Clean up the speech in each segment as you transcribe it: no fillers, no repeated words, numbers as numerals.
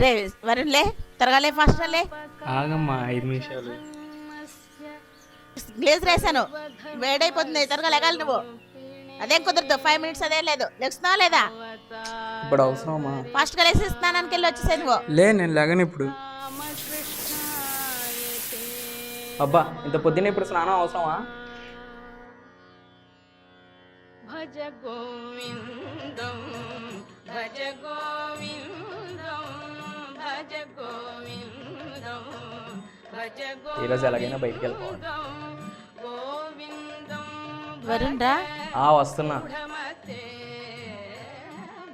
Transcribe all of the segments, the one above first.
రే వరుణ్లే త్వరగా లే ఫాస్ట్ లే. ఆగమ్మా 5 నిమిషాలు. గ్లేజ్ రేసాను, వేడైపోతుంది, త్వరగా లెగాలి నువ్వు. అదేం కుదరదు, 5 minutes అదేం లేదు. లెగుస్తున్నావా లేదా? ఇప్పుడు అవసరమా? ఫాస్ట్ గా లేసి స్నానానికి వెళ్ళి వచ్చేసే నువ్వు. లే నేను లేగను ఇప్పుడు. అబ్బా ఇంత పొద్దున్న ఇప్పుడు స్నానం అవసరమా? భజ గోవిందం భజ గోవిందం భజ గోవిందం భజ ఈరోజు ఎలాగైనా బయటికి వెళ్ళిపోవాలి. గోవిందం వరుణ్ రా. వస్తున్నా.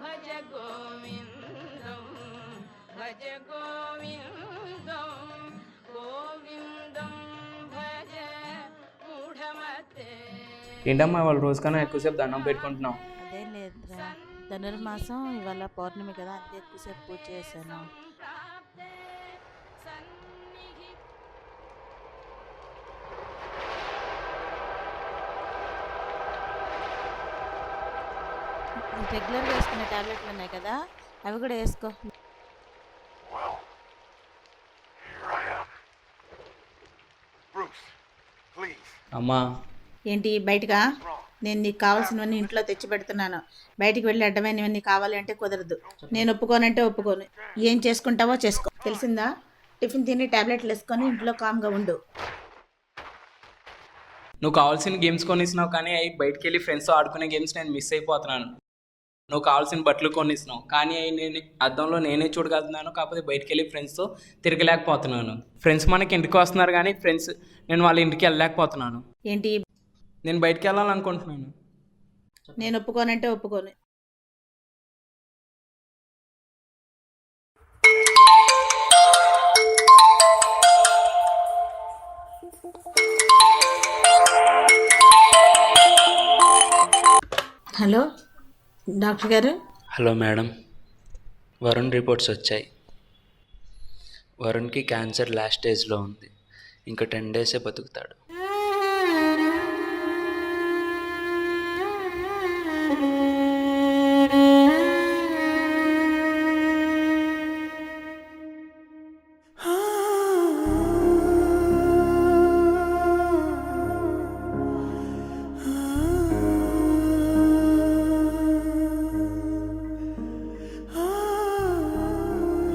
భజ గోవిందం భజ గోవిందం గోవిందం భజ మూఢమతే. ఏంటమ్మా వాళ్ళు రోజుకన్నా ఎక్కువసేపు దండం పెట్టుకుంటున్నాం. అదేం లేదురా, ధనుర్మాసం ఇవాళ పౌర్ణమి కదా, అంతే ఎక్కువసేపు పూజ చేశాను. రెగ్యులర్గా వేసుకునే టాబ్లెట్లు ఉన్నాయి కదా, అవి కూడా వేసుకో. అమ్మా ఏంటి బయటగా? నేను నీకు కావాల్సినవన్నీ ఇంట్లో తెచ్చి పెడుతున్నాను. బయటికి వెళ్ళి అడ్డమైనవన్నీ కావాలి అంటే కుదరదు. నేను ఒప్పుకోనంటే ఒప్పుకోను. ఏం చేసుకుంటావో చేసుకో, తెలిసిందా? టిఫిన్ తిని టాబ్లెట్లు వేసుకొని ఇంట్లో కామ్గా ఉండు. నువ్వు కావాల్సిన గేమ్స్ కొనిస్తున్నావు, కానీ అవి బయటికి వెళ్ళి ఫ్రెండ్స్తో ఆడుకునే గేమ్స్ నేను మిస్ అయిపోతున్నాను. నువ్వు కావాల్సిన బట్టలు కొనిస్తున్నావు, కానీ అవి నేను అద్దంలో నేనే చూడగలుగుతున్నాను, కాకపోతే బయటికి వెళ్ళి ఫ్రెండ్స్తో తిరగలేకపోతున్నాను. ఫ్రెండ్స్ మనకి ఇంటికి వస్తున్నారు, కానీ ఫ్రెండ్స్ నేను వాళ్ళ ఇంటికి వెళ్ళలేకపోతున్నాను. ఏంటి? నేను బయటికి వెళ్ళాలనుకుంటున్నాను. నేను ఒప్పుకోనంటే ఒప్పుకోను. హలో డాక్టర్ గారు. హలో మేడం, వరుణ్ రిపోర్ట్స్ వచ్చాయి. వరుణ్కి క్యాన్సర్ లాస్ట్ స్టేజ్లో ఉంది. ఇంకా 10 డేసే బతుకుతాడు.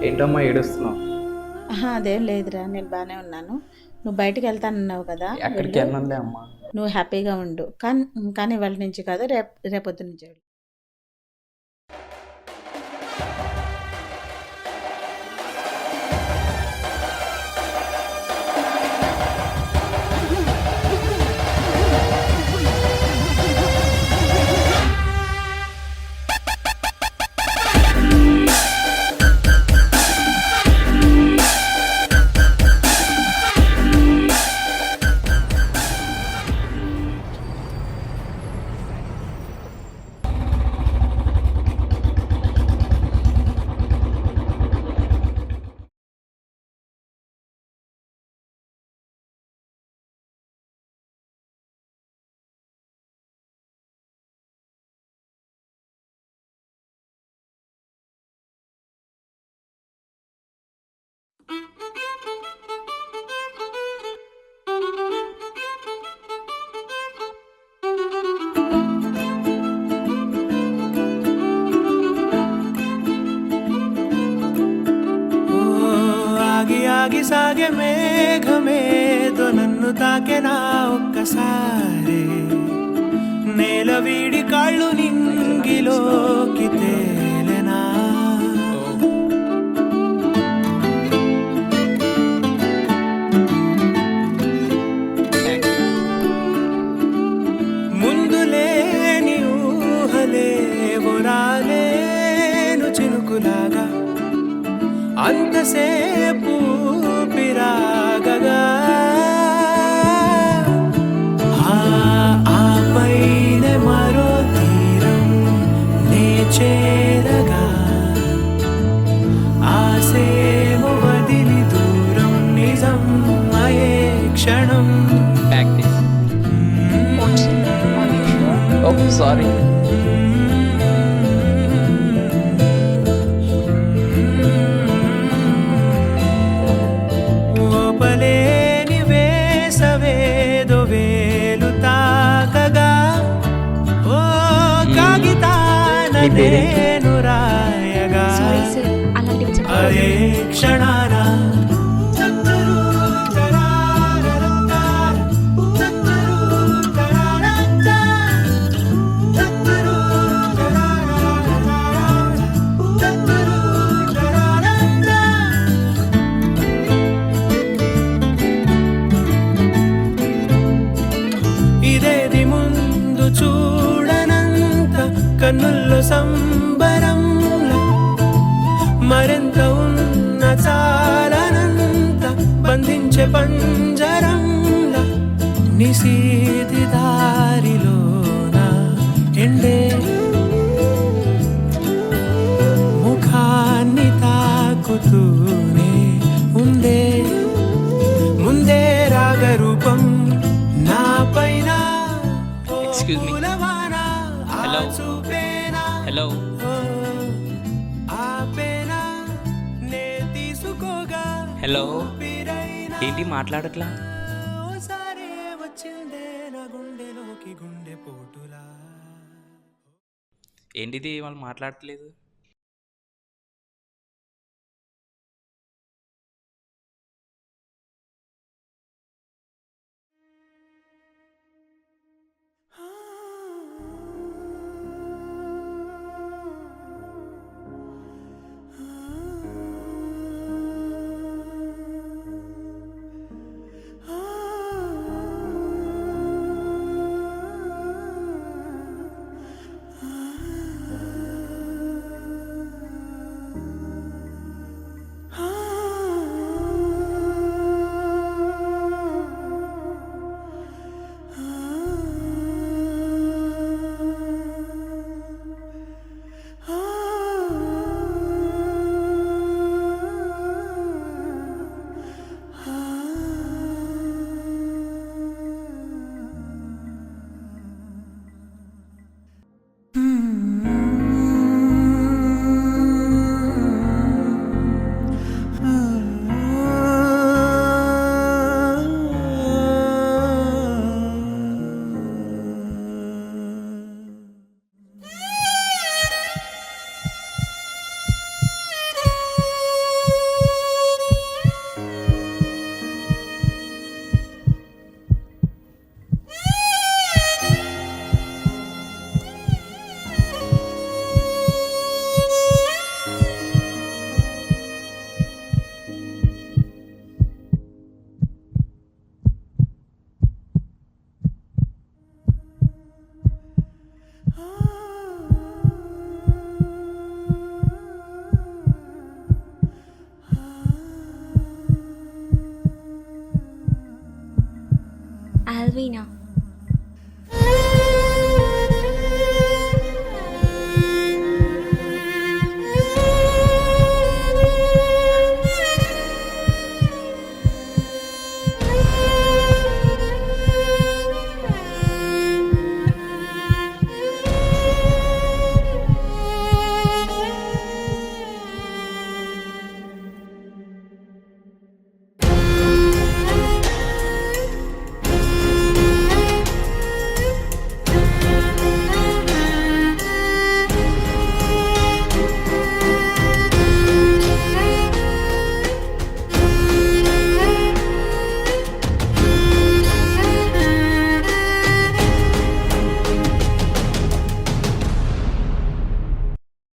ఏంటమ్మా ఏడుస్తున్నావు? అదేం లేదురా, నేను బాగానే ఉన్నాను. నువ్వు బయటకు వెళ్తానన్నావు కదా, ఎక్కడికి వెళ్ళనులే అమ్మా. నువ్వు హ్యాపీగా ఉండు. కానీ వాళ్ళ నుంచి కాదు, రేపొద్దు నుంచి వెళ్ళు. ఆగి సాగే మేఘమేదో నన్ను తాకెనా ఒక్కసారి. నేల వీడి కాళ్ళు నింగిలోకి తేలెనా. ముందు లేని ఊహలేవో రాలేను చినుకులాగా. అంతసేపు పిరాగగా ఆపైన మరో తీరం నే చేరగా. ఆసేమో వదిలి దూరం నిజం అయే క్షణం. సారీ. నేను రాయగా సారీ సార్, అలాంటివి చెప్పండి. అదే క్షణాన ఇదేది ముందు చూడనంత కన్నుల్లో సంబరంలో మరెంత ఉన్న చాలనంత బంధించే పంజరంలా నిశీది దారిలోన ఎండే ముఖాన్ని తాకుతూనే ఉందే ముందే రాగరూపం నా పైన Excuse me. Hello. Hello hello ఏంటి మాట్లాడట్లా? ఏంటిది వాళ్ళు మాట్లాడట్లేదు? Alvina.